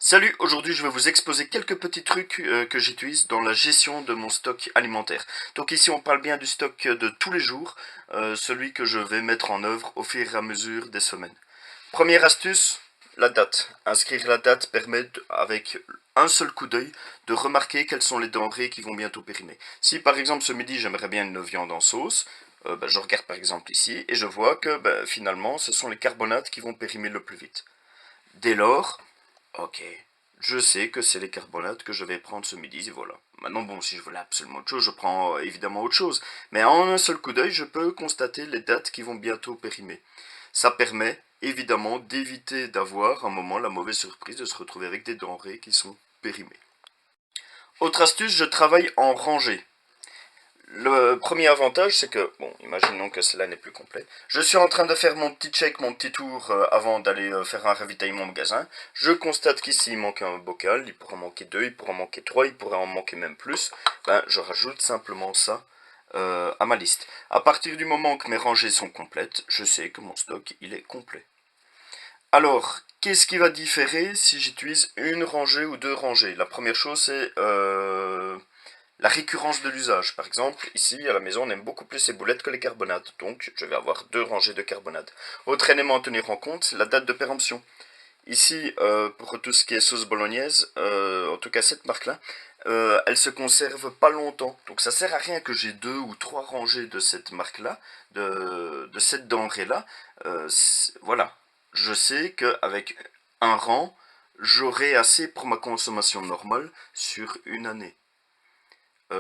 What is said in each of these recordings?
Salut, aujourd'hui je vais vous exposer quelques petits trucs que j'utilise dans la gestion de mon stock alimentaire. Donc ici on parle bien du stock de tous les jours, celui que je vais mettre en œuvre au fur et à mesure des semaines. Première astuce, la date. Inscrire la date permet, avec un seul coup d'œil, de remarquer quelles sont les denrées qui vont bientôt périmer. Si par exemple ce midi j'aimerais bien une viande en sauce, je regarde par exemple ici et je vois que finalement ce sont les carbonates qui vont périmer le plus vite. Dès lors, ok, je sais que c'est les carbonates que je vais prendre ce midi, et voilà. Maintenant, bon, si je voulais absolument autre chose, je prends évidemment autre chose. Mais en un seul coup d'œil, je peux constater les dates qui vont bientôt périmer. Ça permet, évidemment, d'éviter d'avoir, à un moment, la mauvaise surprise de se retrouver avec des denrées qui sont périmées. Autre astuce, je travaille en rangée. Le premier avantage, c'est que, bon, imaginons que cela n'est plus complet. Je suis en train de faire mon petit check, mon petit tour avant d'aller faire un ravitaillement au magasin. Je constate qu'ici il manque un bocal, il pourra en manquer deux, il pourra en manquer trois, il pourrait en manquer même plus. Je rajoute simplement ça à ma liste. À partir du moment que mes rangées sont complètes, je sais que mon stock il est complet. Alors, qu'est-ce qui va différer si j'utilise une rangée ou deux rangées? La première chose, c'est la récurrence de l'usage. Par exemple, ici, à la maison, on aime beaucoup plus les boulettes que les carbonades. Donc, je vais avoir deux rangées de carbonades. Autre élément à tenir en compte, la date de péremption. Ici, pour tout ce qui est sauce bolognaise, en tout cas cette marque-là, elle se conserve pas longtemps. Donc ça sert à rien que j'ai deux ou trois rangées de cette marque-là, de cette denrée-là. Voilà. Je sais qu'avec un rang, j'aurai assez pour ma consommation normale sur une année.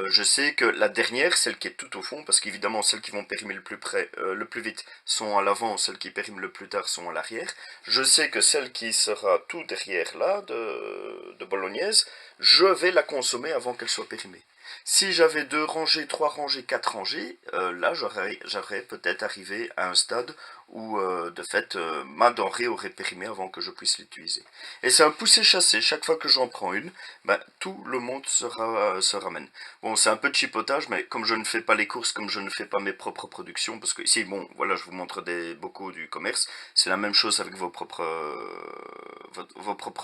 Je sais que la dernière, celle qui est tout au fond, parce qu'évidemment celles qui vont périmer le plus près, le plus vite sont à l'avant, celles qui périment le plus tard sont à l'arrière. Je sais que celle qui sera tout derrière là, de bolognaise, je vais la consommer avant qu'elle soit périmée. Si j'avais deux rangées, trois rangées, quatre rangées, là j'aurais peut-être arrivé à un stade où de fait ma denrée aurait périmé avant que je puisse l'utiliser. Et c'est un pousser-chasser, chaque fois que j'en prends une, tout le monde se ramène. Bon, c'est un peu de chipotage, mais comme je ne fais pas les courses, comme je ne fais pas mes propres productions, parce que ici, bon, voilà, je vous montre des bocaux du commerce, c'est la même chose avec vos propres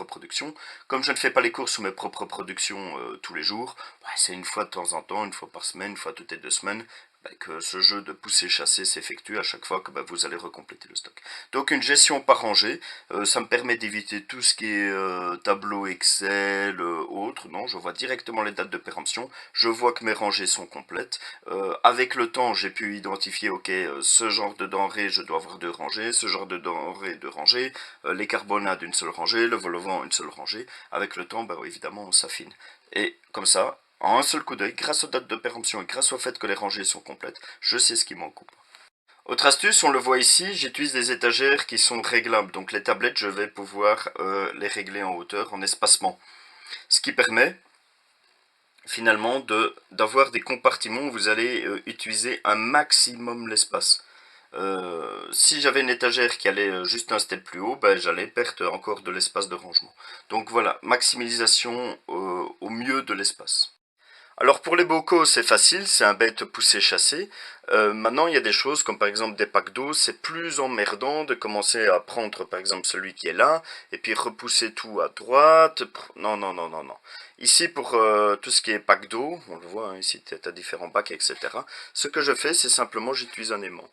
productions. Comme je ne fais pas les courses ou mes propres productions tous les jours, c'est une fois de temps en temps, une fois par semaine, une fois toutes les 2 semaines, que ce jeu de pousser-chasser s'effectue à chaque fois que vous allez recompléter le stock. Donc une gestion par rangée, ça me permet d'éviter tout ce qui est tableau Excel, autre. Non, je vois directement les dates de péremption, je vois que mes rangées sont complètes. Avec le temps, j'ai pu identifier, ok, ce genre de denrées, je dois avoir deux rangées, ce genre de denrées, deux rangées, les carbonades, une seule rangée, le vol au vent, une seule rangée. Avec le temps, évidemment, on s'affine. Et comme ça, en un seul coup d'œil, grâce aux dates de péremption et grâce au fait que les rangées sont complètes, je sais ce qui manque ou pas. Autre astuce, on le voit ici, j'utilise des étagères qui sont réglables. Donc les tablettes, je vais pouvoir les régler en hauteur, en espacement. Ce qui permet finalement d'avoir des compartiments où vous allez utiliser un maximum l'espace. Si j'avais une étagère qui allait juste un step plus haut, j'allais perdre encore de l'espace de rangement. Donc voilà, maximisation au mieux de l'espace. Alors pour les bocaux, c'est facile, c'est un bête pousser-chasser. Maintenant, il y a des choses comme par exemple des packs d'eau, c'est plus emmerdant de commencer à prendre par exemple celui qui est là, et puis repousser tout à droite. Non, non, non, non, non. Ici, pour tout ce qui est pack d'eau, on le voit, hein, ici tu as différents bacs, etc. Ce que je fais, c'est simplement j'utilise un aimant.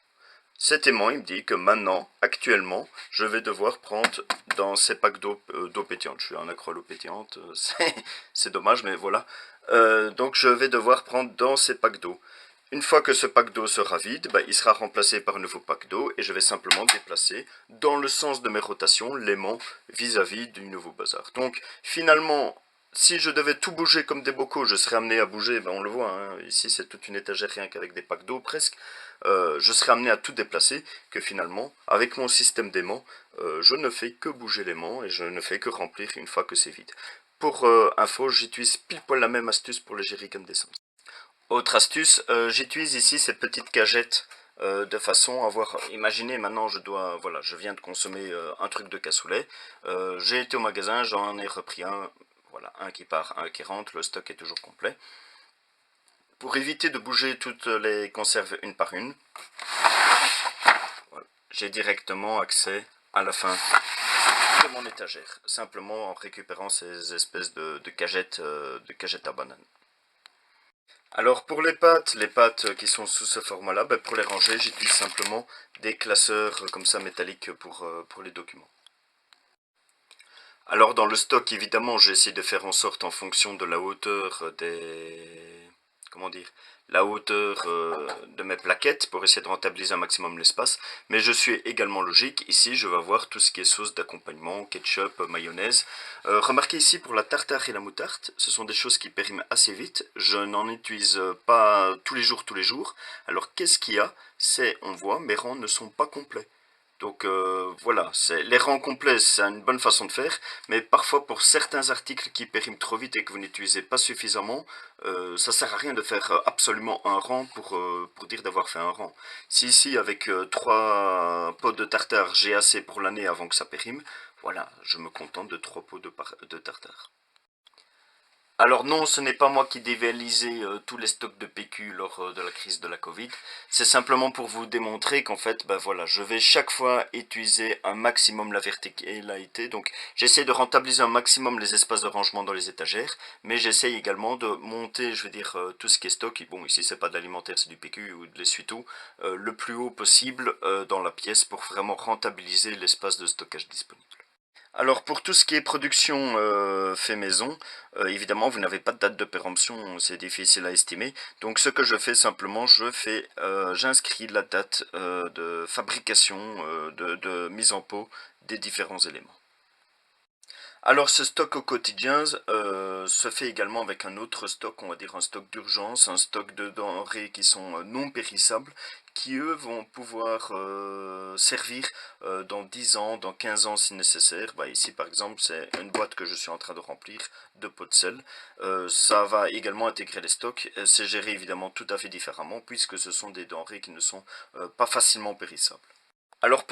Cet aimant, il me dit que maintenant, actuellement, je vais devoir prendre dans ces packs d'eau pétillante. Je suis un accro à l'eau pétillante, c'est dommage, mais voilà. Donc je vais devoir prendre dans ces packs d'eau. Une fois que ce pack d'eau sera vide, il sera remplacé par un nouveau pack d'eau et je vais simplement déplacer dans le sens de mes rotations l'aimant vis-à-vis du nouveau bazar. Donc finalement, si je devais tout bouger comme des bocaux, je serais amené à bouger, on le voit, hein, ici c'est toute une étagère rien qu'avec des packs d'eau presque, je serais amené à tout déplacer, que finalement, avec mon système d'aimant, je ne fais que bouger l'aimant et je ne fais que remplir une fois que c'est vide. Pour info, j'utilise pile poil la même astuce pour les jerrycans d'essence. Autre astuce, j'utilise ici cette petite cagette de façon à avoir, imaginez maintenant voilà, je viens de consommer un truc de cassoulet, j'ai été au magasin, j'en ai repris un, voilà, un qui part, un qui rentre, le stock est toujours complet. Pour éviter de bouger toutes les conserves une par une, voilà, j'ai directement accès à la fin de mon étagère, simplement en récupérant ces espèces de cagettes à bananes. Alors pour les pâtes qui sont sous ce format-là, ben, pour les ranger, j'utilise simplement des classeurs comme ça métalliques pour les documents. Alors dans le stock, évidemment, j'ai essayé de faire en sorte en fonction de la hauteur comment dire, la hauteur de mes plaquettes pour essayer de rentabiliser un maximum l'espace. Mais je suis également logique. Ici, je vais avoir tout ce qui est sauce d'accompagnement, ketchup, mayonnaise. Remarquez ici pour la tartare et la moutarde, ce sont des choses qui périment assez vite. Je n'en utilise pas tous les jours, tous les jours. Alors qu'est-ce qu'il y a? C'est, on voit, mes rangs ne sont pas complets. Donc voilà, les rangs complets, c'est une bonne façon de faire, mais parfois pour certains articles qui périment trop vite et que vous n'utilisez pas suffisamment, ça sert à rien de faire absolument un rang pour dire d'avoir fait un rang. Si ici avec 3 pots de tartare j'ai assez pour l'année avant que ça périme, voilà, je me contente de 3 pots de tartare. Alors non, ce n'est pas moi qui dévalisais tous les stocks de PQ lors de la crise de la Covid. C'est simplement pour vous démontrer qu'en fait, ben voilà, je vais chaque fois utiliser un maximum la verticalité. Donc j'essaie de rentabiliser un maximum les espaces de rangement dans les étagères, mais j'essaie également de monter, je veux dire, tout ce qui est stock. Bon, ici c'est pas de l'alimentaire, c'est du PQ ou de l'essuie-tout, le plus haut possible dans la pièce pour vraiment rentabiliser l'espace de stockage disponible. Alors pour tout ce qui est production fait maison, évidemment vous n'avez pas de date de péremption, c'est difficile à estimer. Donc ce que je fais simplement, j'inscris la date de fabrication, de mise en pot des différents éléments. Alors ce stock au quotidien se fait également avec un autre stock, on va dire un stock d'urgence, un stock de denrées qui sont non périssables, qui eux vont pouvoir servir dans 10 ans, dans 15 ans si nécessaire. Bah, ici par exemple c'est une boîte que je suis en train de remplir de pots de sel. Ça va également intégrer les stocks, c'est géré évidemment tout à fait différemment puisque ce sont des denrées qui ne sont pas facilement périssables. Alors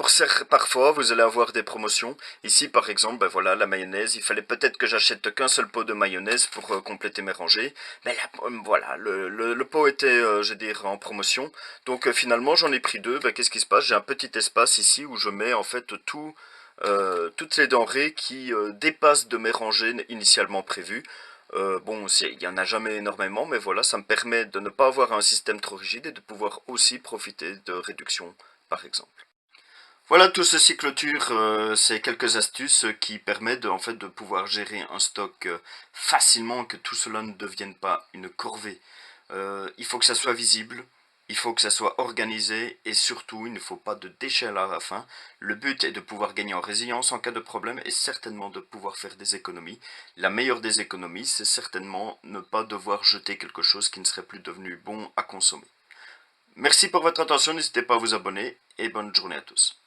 parfois vous allez avoir des promotions. Ici par exemple, ben voilà la mayonnaise. Il fallait peut-être que j'achète qu'un seul pot de mayonnaise pour compléter mes rangées. Mais là, voilà, le pot était, je veux dire, en promotion. Donc finalement j'en ai pris deux. Ben, qu'est-ce qui se passe? J'ai un petit espace ici où je mets en fait toutes les denrées qui dépassent de mes rangées initialement prévues. Bon, il n'y en a jamais énormément, mais voilà, ça me permet de ne pas avoir un système trop rigide et de pouvoir aussi profiter de réductions, par exemple. Voilà, tout ceci clôture ces quelques astuces qui permettent en fait de pouvoir gérer un stock facilement, que tout cela ne devienne pas une corvée. Il faut que ça soit visible, il faut que ça soit organisé et surtout il ne faut pas de déchets à la fin. Le but est de pouvoir gagner en résilience en cas de problème et certainement de pouvoir faire des économies. La meilleure des économies, c'est certainement ne pas devoir jeter quelque chose qui ne serait plus devenu bon à consommer. Merci pour votre attention, n'hésitez pas à vous abonner et bonne journée à tous.